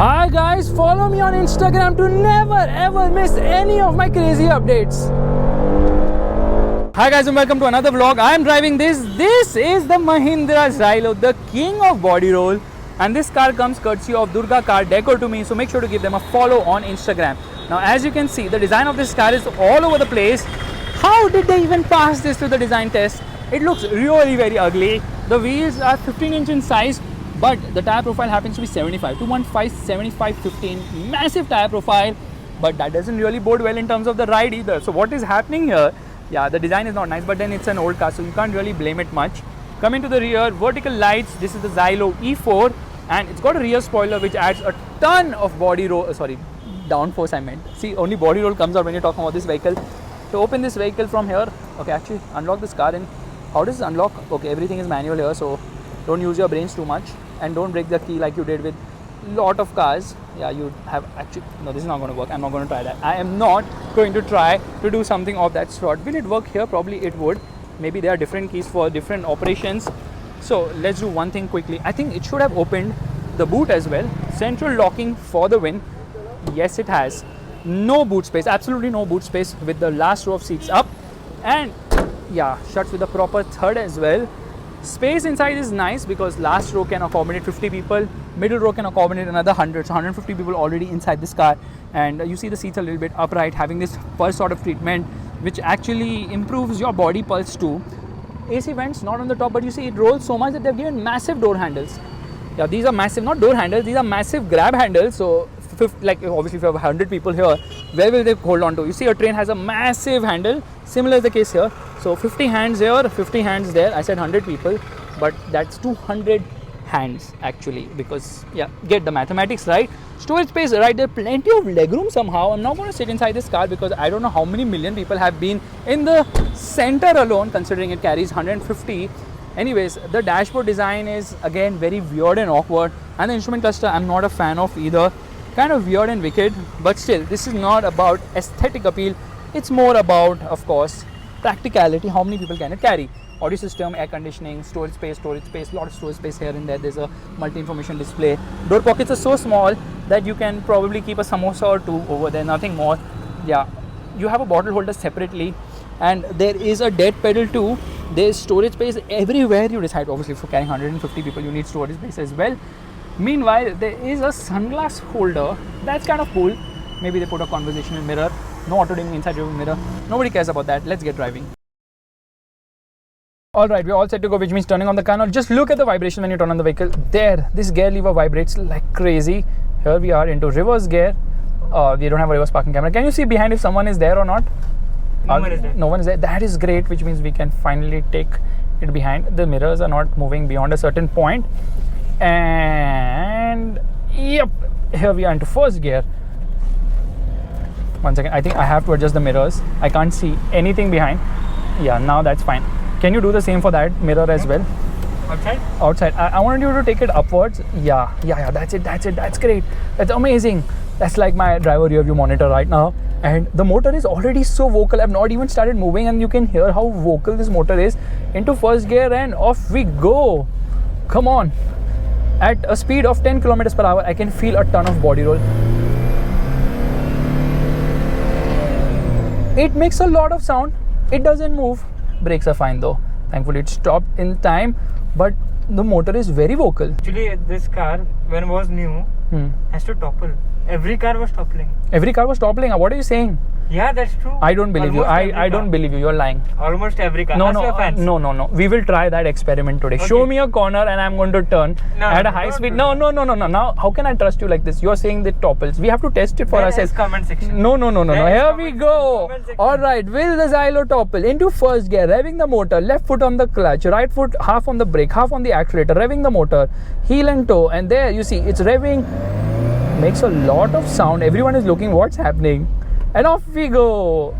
Hi guys, follow me on Instagram to never ever miss any of my crazy updates. Hi guys and welcome to another vlog. I am driving this. This is the Mahindra Xylo, the king of body roll. And this car comes courtesy of Durga Car Decor to me. So make sure to give them a follow on Instagram. Now as you can see, the design of this car is all over the place. How did they even pass this to the design test? It looks really very ugly. The wheels are 15-inch in size, but the tire profile happens to be 75, 215, 75, 15, massive tire profile, but that doesn't really bode well in terms of the ride either. So what is happening here? Yeah, the design is not nice, but then it's an old car, so you can't really blame it much. Coming to the rear, vertical lights. This is the Xylo E4, and it's got a rear spoiler which adds a ton of body roll. Downforce I meant. See, only body roll comes out when you're talking about this vehicle. To open this vehicle from here, okay, actually unlock this car. And how does it unlock? Okay, everything is manual here, so don't use your brains too much. And don't break the key like you did with lot of cars. Yeah, you have actually, no, this is not going to work. I'm not going to try that. I am not going to try to do something of that sort. Will it work here? Probably it would. Maybe there are different keys for different operations. So let's do one thing quickly. I think it should have opened the boot as well. Central locking for the win. Yes, it has. No boot space, absolutely no boot space with the last row of seats up. And yeah, shuts with a proper third as well. Space inside is nice because last row can accommodate 50 people, middle row can accommodate another 100, so 150 people already inside this car. And you see the seats a little bit upright, having this pulse sort of treatment which actually improves your body pulse too. AC vents not on the top, but you see it rolls so much that they've given massive door handles. Yeah, these are massive, not door handles, these are massive grab handles. So like obviously if you have 100 people here, where will they hold on to? You see your train has a massive handle, similar is the case here. So 50 hands here, 50 hands there. I said 100 people, but that's 200 hands actually, because yeah, get the mathematics right. Storage space right there, plenty of legroom somehow. I'm not going to sit inside this car because I don't know how many million people have been in the center alone, considering it carries 150. Anyways, the dashboard design is again very weird and awkward, and the instrument cluster I'm not a fan of either. Kind of weird and wicked, but still this is not about aesthetic appeal. It's more about, of course, practicality. How many people can it carry? Audio system, air conditioning, storage space, lot of storage space here and there. There's a multi-information display. Door pockets are so small that you can probably keep a samosa or two over there, nothing more. Yeah, you have a bottle holder separately, and there is a dead pedal too. There's storage space everywhere you decide. Obviously for carrying 150 people you need storage space as well. Meanwhile, there is a sunglass holder. That's kind of cool. Maybe they put a conversational mirror. No auto dimming inside your mirror. Nobody cares about that. Let's get driving. Alright, we're all set to go, which means turning on the car. Now just look at the vibration when you turn on the vehicle. There, this gear lever vibrates like crazy. Here we are into reverse gear. We don't have a reverse parking camera. Can you see behind if someone is there or not? No one is there. No one is there. That is great, which means we can finally take it behind. The mirrors are not moving beyond a certain point. And yep, here we are into first gear. One second, I think I have to adjust the mirrors. I can't see anything behind. Yeah, now that's fine. Can you do the same for that mirror as well? Outside? Outside. I wanted you to take it upwards. Yeah, that's it. That's great. That's amazing. That's like my driver rear view monitor right now. And the motor is already so vocal. I've not even started moving and you can hear how vocal this motor is. Into first gear and off we go. Come on. At a speed of 10 kilometers per hour, I can feel a ton of body roll. It makes a lot of sound. It doesn't move. Brakes are fine though. Thankfully it stopped in time, but the motor is very vocal. Actually, this car, when it was new, has to topple. Every car was toppling. Every car was toppling. What are you saying? Yeah, that's true. I don't believe you. I don't believe you. You're lying. Almost every car. No. We will try that experiment today. Okay. Show me a corner and I'm going to turn at a high speed. No. Now, how can I trust you like this? You're saying that topples. We have to test it for ourselves. Comment section. No. Here we go. Alright, will the Xylo topple? Into first gear, revving the motor, left foot on the clutch, right foot half on the brake, half on the accelerator, revving the motor, heel and toe, and there you see it's revving. Makes a lot of sound. Everyone is looking what's happening. And off we go.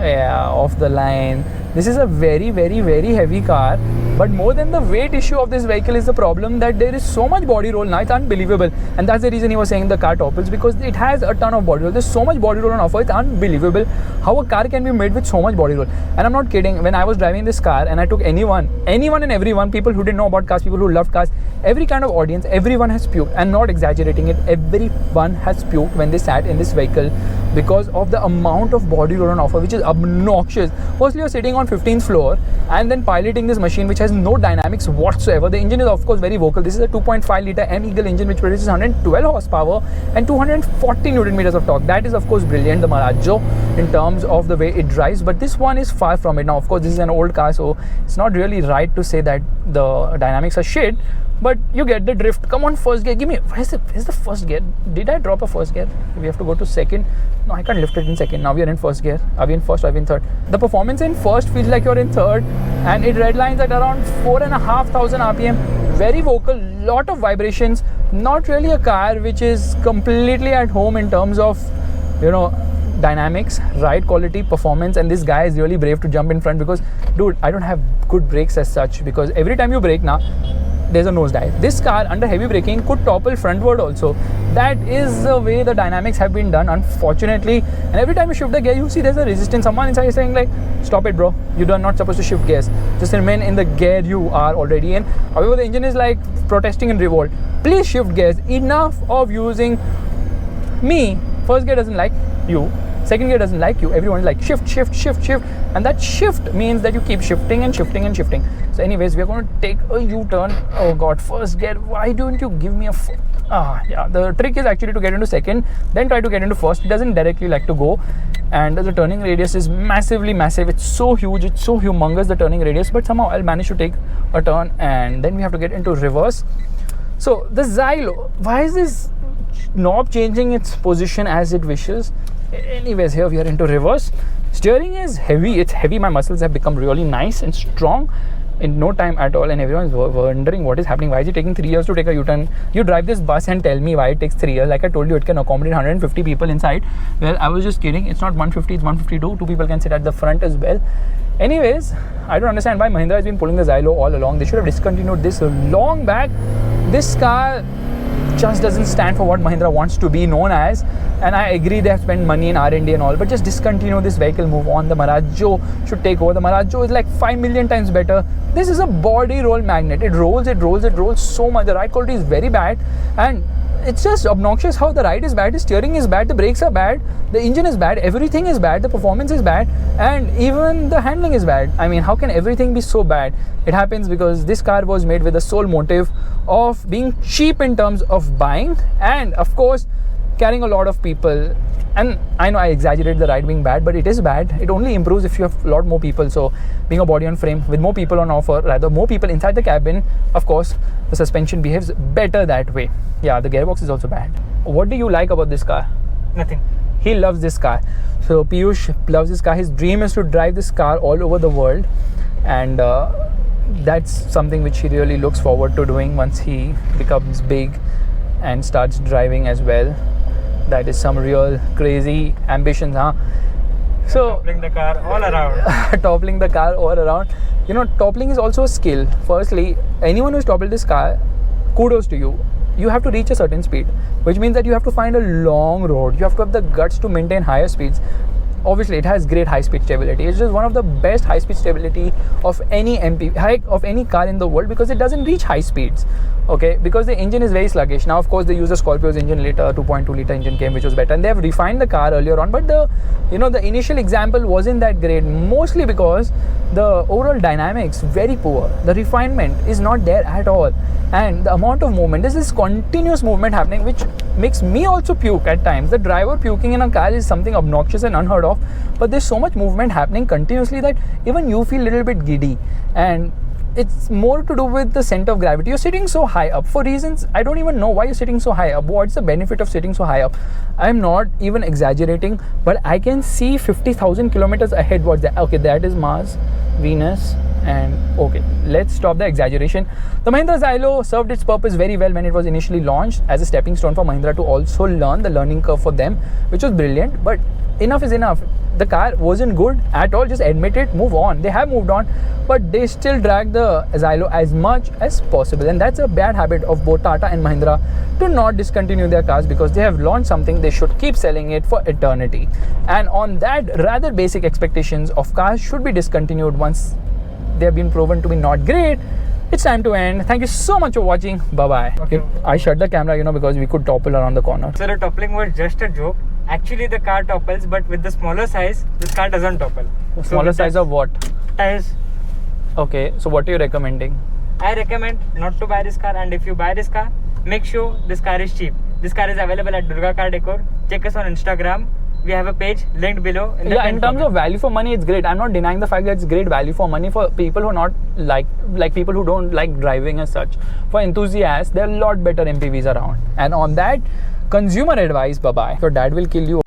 Yeah, off the line. This is a very, very, very heavy car. But more than the weight issue of this vehicle is the problem that there is so much body roll now, it's unbelievable. And that's the reason he was saying the car topples, because it has a ton of body roll. There's so much body roll on offer, it's unbelievable how a car can be made with so much body roll. And I'm not kidding, when I was driving this car and I took anyone and everyone, people who didn't know about cars, people who loved cars, every kind of audience, everyone has puked. I'm not exaggerating it, everyone has puked when they sat in this vehicle because of the amount of body roll on offer, which is obnoxious. Firstly, you're sitting on 15th floor and then piloting this machine which has no dynamics whatsoever. The engine is of course very vocal. This is a 2.5 litre M-Eagle engine which produces 112 horsepower and 240 Newton meters of torque. That is of course brilliant, the Marazzo, in terms of the way it drives, but this one is far from it. Now of course this is an old car, so it's not really right to say that the dynamics are shit, but you get the drift. Come on, first gear, give me, where's the first gear? Did I drop a first gear? We have to go to second. No, I can't lift it in second. Now we are in first gear. Are we in first or are we in third? The performance in first feels like you're in third, and it redlines at around 4,500 RPM. Very vocal, lot of vibrations. Not really a car which is completely at home in terms of, you know, dynamics, ride quality, performance. And this guy is really brave to jump in front, because dude, I don't have good brakes as such, because every time you brake now, there's a nosedive. This car under heavy braking could topple frontward also. That is the way the dynamics have been done, unfortunately. And every time you shift the gear, you see there's a resistance. Someone inside is saying like, stop it bro, you are not supposed to shift gears, just remain in the gear you are already in. However, the engine is like protesting in revolt. Please shift gears. Enough of using me. First gear doesn't like you, second gear doesn't like you, everyone is like shift, shift, shift, shift, and that shift means that you keep shifting and shifting and shifting. So anyways, we are going to take a U-turn. Oh god, first gear, why don't you give me a yeah, the trick is actually to get into second, then try to get into first. It doesn't directly like to go, and the turning radius is massively massive. It's so huge, it's so humongous, the turning radius, but somehow I'll manage to take a turn, and then we have to get into reverse. So the Xylo, why is this knob changing its position as it wishes? Anyways, here we are into reverse. Steering is heavy, it's heavy. My muscles have become really nice and strong in no time at all, and everyone's wondering what is happening. Why is it taking 3 years to take a U-turn? You drive this bus and tell me why it takes 3 years. Like I told you, it can accommodate 150 people inside. Well, I was just kidding. It's not 150, it's 152. 2 people can sit at the front as well. Anyways, I don't understand why Mahindra has been pulling the Xylo all along. They should have discontinued this long back. This car just doesn't stand for what Mahindra wants to be known as, and I agree they have spent money in R&D and all, but just discontinue this vehicle, move on. The Marazzo should take over. The Marazzo is like 5 million times better. This is a body roll magnet. It rolls so much. The ride quality is very bad, and it's just obnoxious how the ride is bad, the steering is bad, the brakes are bad, the engine is bad, everything is bad, the performance is bad, and even the handling is bad. I mean, how can everything be so bad? It happens because this car was made with the sole motive of being cheap in terms of buying, and of course carrying a lot of people. And I know I exaggerate the ride being bad, but it is bad. It only improves if you have a lot more people. So being a body on frame with more people on offer, rather more people inside the cabin, of course the suspension behaves better that way. Yeah, the gearbox is also bad. What do you like about this car? Nothing. He loves this car. So Piyush loves this car. His dream is to drive this car all over the world, and that's something which he really looks forward to doing once he becomes big and starts driving as well. That is some real crazy ambitions, huh? So Toppling the car all around. toppling the car all around. You know, toppling is also a skill. Firstly, anyone who's toppled this car, kudos to you. You have to reach a certain speed, which means that you have to find a long road. You have to have the guts to maintain higher speeds. Obviously, it has great high-speed stability. It's just one of the best high-speed stability of any of any car in the world, because it doesn't reach high speeds. Okay, because the engine is very sluggish. Now, of course, they use the Scorpio's engine later. 2.2 liter engine came, which was better, and they have refined the car earlier on. But the initial example wasn't that great, mostly because the overall dynamics very poor. The refinement is not there at all, and the amount of movement, this is continuous movement happening, which makes me also puke at times. The driver puking in a car is something obnoxious and unheard of, but there's so much movement happening continuously that even you feel a little bit giddy, and it's more to do with the center of gravity. You're sitting so high up for reasons I don't even know why you're sitting so high up. What's the benefit of sitting so high up? I'm not even exaggerating, but I can see 50,000 kilometers ahead. What's that? Okay, that is Mars. Venus, and okay, let's stop the exaggeration. The Mahindra Xylo served its purpose very well when it was initially launched as a stepping stone for Mahindra to also learn the learning curve for them, which was brilliant. But enough is enough. The car wasn't good at all. Just admit it, move on. They have moved on, but they still drag the Xylo as much as possible, and that's a bad habit of both Tata and Mahindra to not discontinue their cars, because they have launched something, they should keep selling it for eternity. And on that rather basic expectations of cars should be discontinued once they have been proven to be not great. It's time to end. Thank you so much for watching. Bye bye. Okay. I shut the camera, because we could topple around the corner. So the toppling was just a joke. Actually, the car topples, but with the smaller size, this car doesn't topple. Smaller size of what? Tires. Okay, so what are you recommending? I recommend not to buy this car, and if you buy this car, make sure this car is cheap. This car is available at Durga Car Decor. Check us on Instagram. We have a page linked below. In terms of value for money, it's great. I'm not denying the fact that it's great value for money for people who are not like people who don't like driving as such. For enthusiasts, there are a lot better MPVs around. And on that, consumer advice, bye-bye. Your dad will kill you.